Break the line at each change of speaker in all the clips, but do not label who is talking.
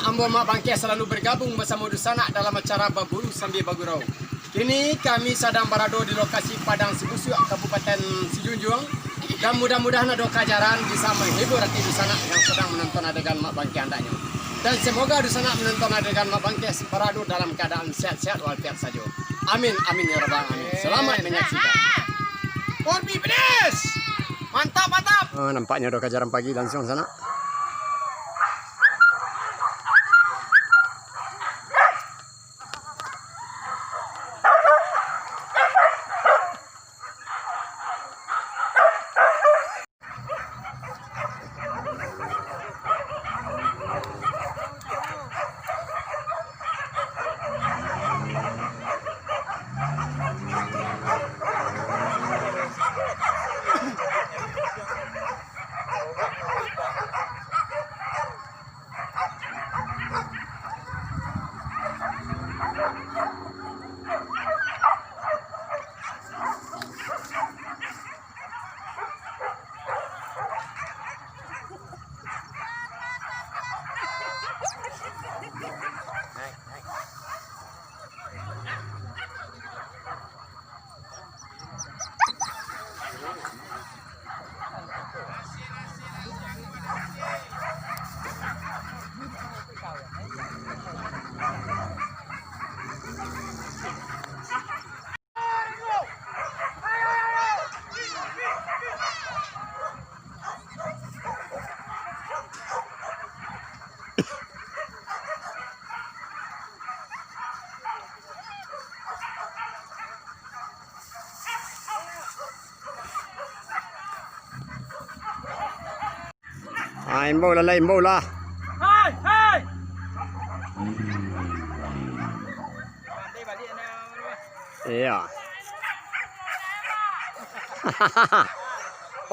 Ambo Mak Bangkeh selalu bergabung bersama Dusana dalam acara Baburu Sambil Bagurau. Kini kami sedang berada di lokasi Padang Sibusuk, Kabupaten Sijunjung. Dan mudah-mudahan ada kajaran bisa menghibur hati Dusana yang sedang menonton adegan Mak Bangkeh andaknya. Dan semoga Dusana menonton adegan Mak Bangkeh berada dalam keadaan sehat-sehat walafiat saja. Amin, amin ya rabbal alamin. Selamat menyaksikan.
Korbi pedes. Mantap, mantap.
Nampaknya ada kajaran pagi langsung sana. Imbau lah, imbau lah.
Hai, hai. Balik nak.
Iya.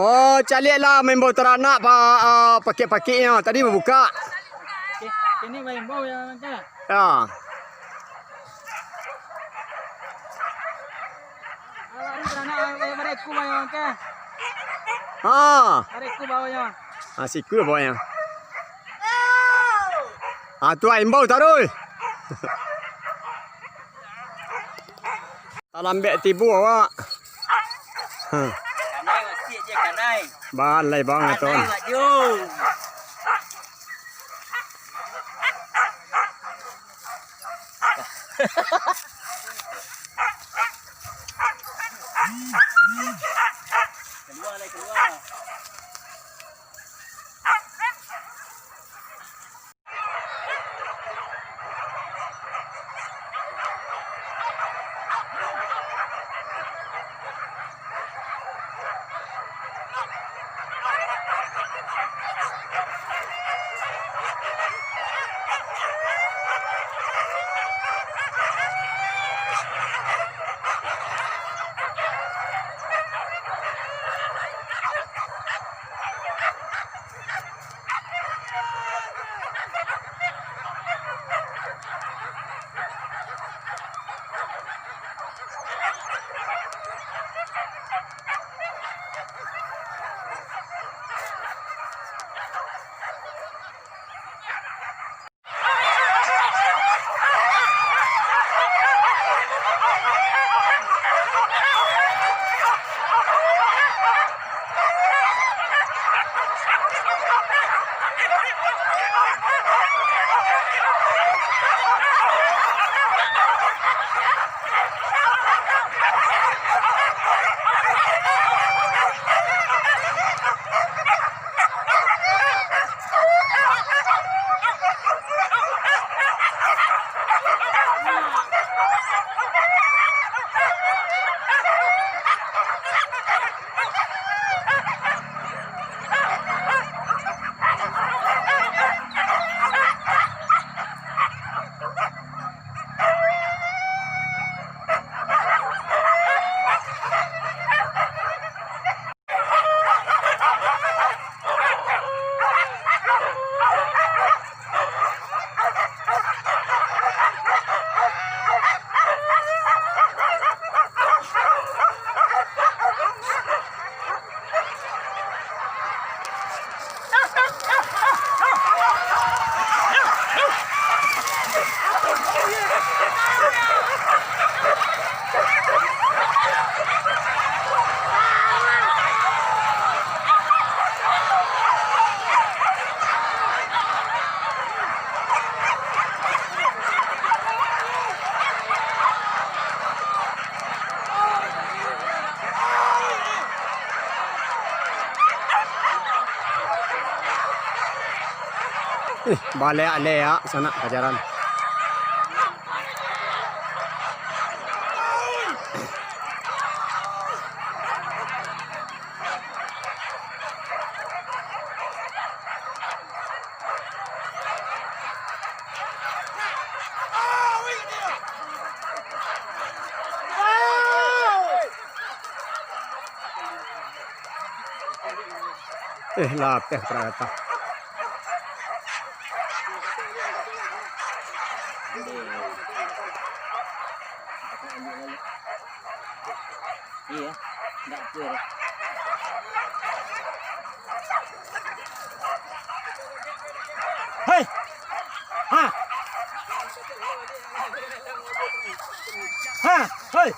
Oh, calik lah main bau teranak pakai-pakainya. Tadi berbuka.
Ini main bau yang nanti.
Ya.
Hari kerana mereka bawa ke. Mereka bawanya.
Siku bawanya. Tu imbau taruh. Lambek tibu awak.
Kanai masih je kanai.
Balai bang aton.
Kanai maju. Keluar lagi keluar.
Balik sana kajaran. Lapeh ternyata.
Iya, enggak pur. Hei. Ha. Ha, hei.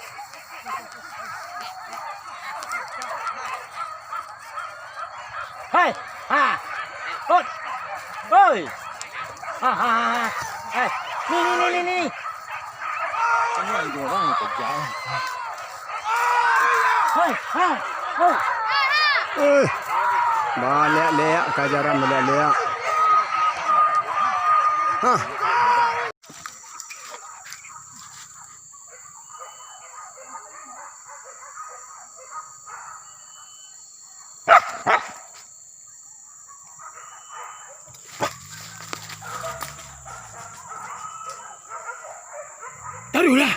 Hei, ha. Hot. Hoi. Ha ha ha. Hei. Ni. Ini yang dua orang kejar. Hei, ha. Hoi.
Balik leak kajaran balik leak. Hah. Taruhlah.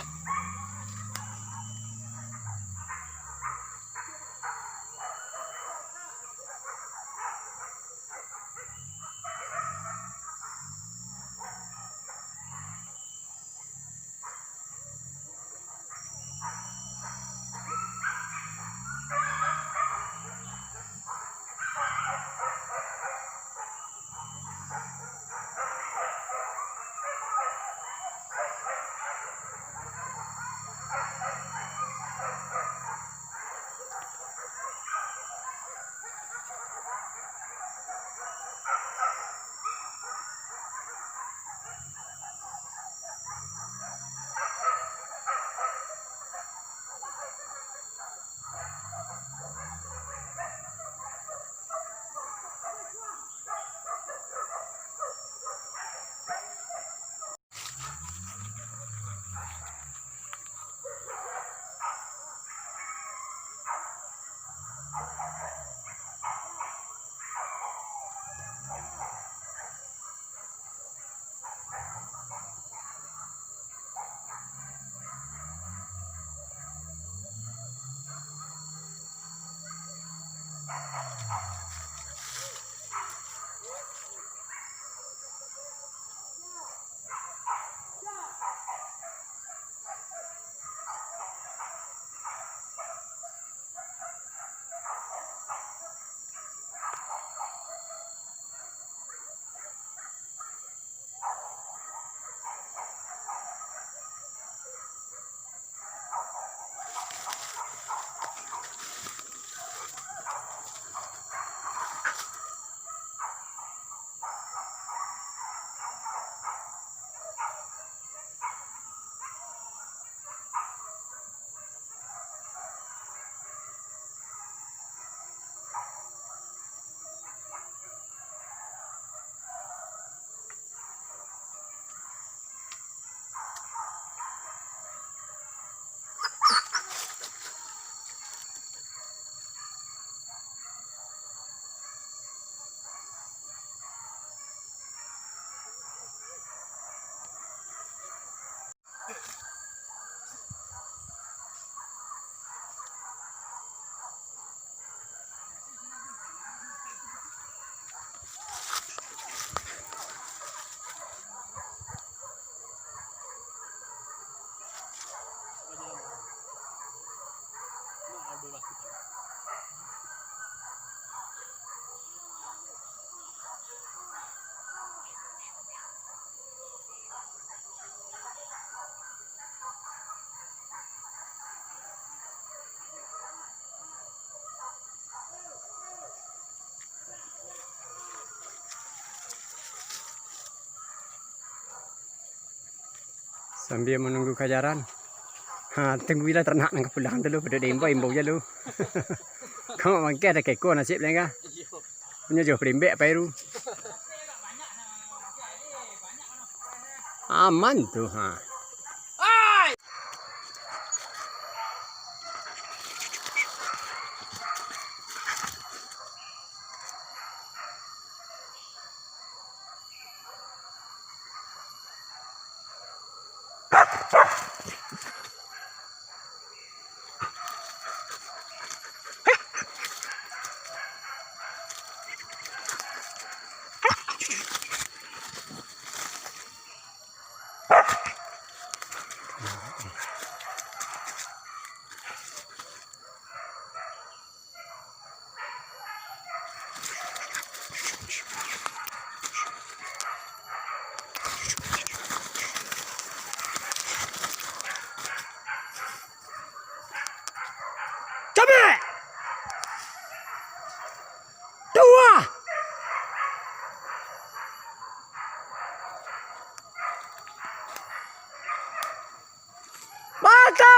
Sambil menunggu kajaran. Tunggulah ternak nang pulang dulu pada imbau je lu. Kamu mangke ada keko nasib lengah. Punya jauh perimbek apa itu? Aman tuh, ha. Cabe! Dua! Mata!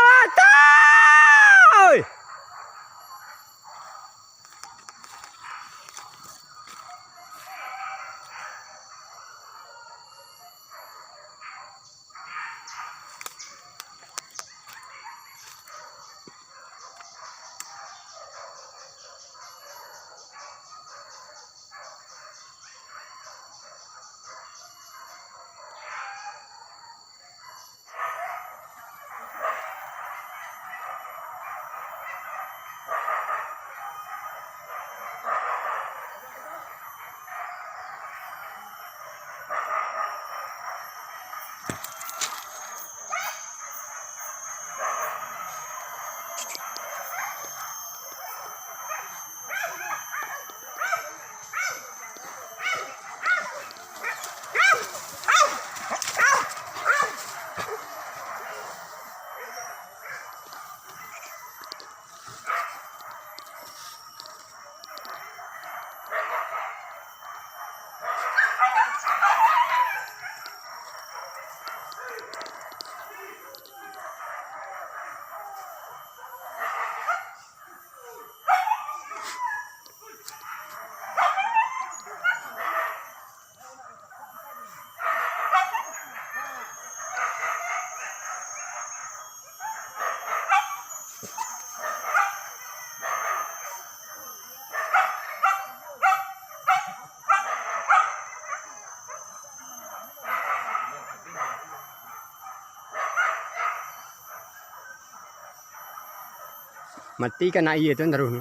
Mati kena iya tuh taruh.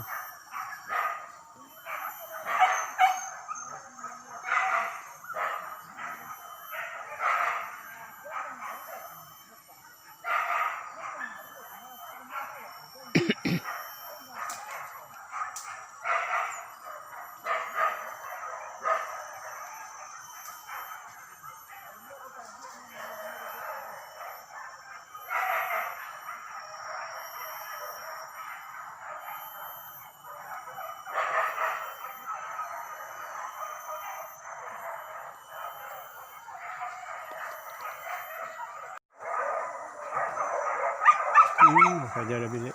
Saja ada bilik.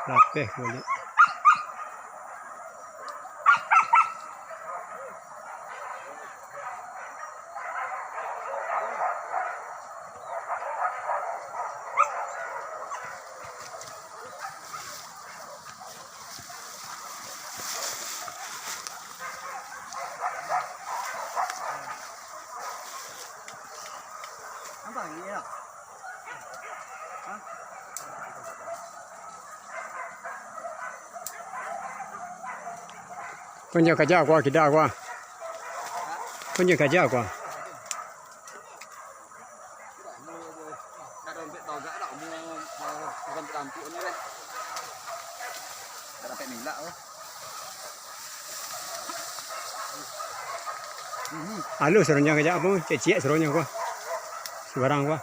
Rapih balik.
Apa lagi ya?
Con nhiều cả chảo qua cái đào qua. Con nhiều cả chảo qua. Lu serunya kerja apa? Cecik serunya gua. Sebarang gua.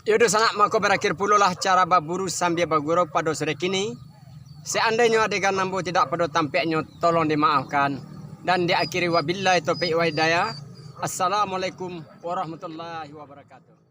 Yaudah sangat maka berakhir pula lah cara berburu sambil bergurau pada sore kini. Seandainya adegan nambu tidak pada tampaknya tolong dimaafkan. Dan diakhiri wabillahi taufiq wa hidayah. Assalamualaikum warahmatullahi wabarakatuh.